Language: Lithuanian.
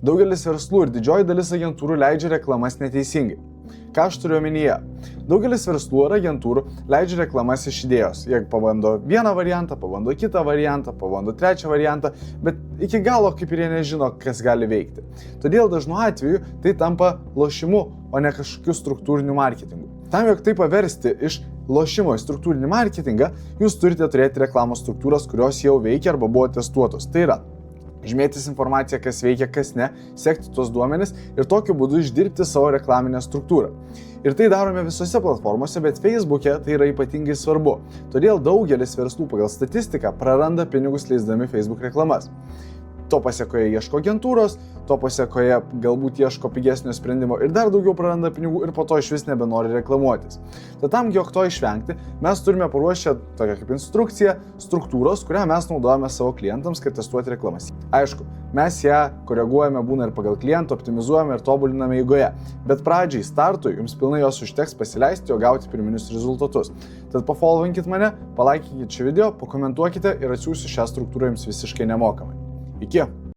Daugelis verslų ir didžioji dalis agentūrų leidžia reklamas neteisingai. Ką aš turiu omenyje? Daugelis verslų ir agentūrų leidžia reklamas iš idėjos. Jie pabando vieną variantą, pabando kitą variantą, pabando trečią variantą, bet iki galo kaip ir jie nežino, kas gali veikti. Todėl dažnu atveju tai tampa lošimu, o ne kažkokiu struktūriniu marketingu. Tam, jog tai paversti iš lošimo į struktūrinį marketingą, jūs turite turėti reklamos struktūras, kurios jau veikia arba buvo testuotos. Tai yra žymėtis informaciją, kas veikia, kas ne, sekti tuos duomenis ir tokiu būdu išdirbti savo reklaminę struktūrą. Ir tai darome visose platformose, bet Facebook'e tai yra ypatingai svarbu. Todėl daugelis verslų pagal statistiką praranda pinigus leisdami Facebook reklamas. To pasiekoje ieško agentūros, to pasiekoje galbūt ieško pigesnio sprendimo ir dar daugiau praranda pinigų ir po to iš vis nebenori reklamuotis. Tad tam, jog to išvengti, mes turime paruošę tokią kaip instrukciją, struktūros, kurią mes naudojame savo klientams, kad testuoti reklamas. Aišku, mes ją koreguojame būna ir pagal klientą, optimizuojame ir tobuliname eigoje. Bet pradžiai, startui, jums pilnai jos užteks pasileisti, o gauti pirminius rezultatus. Tad pafollowinkit mane, palaikykit šį video, pakomentuokite ir atsiųsiu šią struktūrą jums visiškai nemokamai. Iki!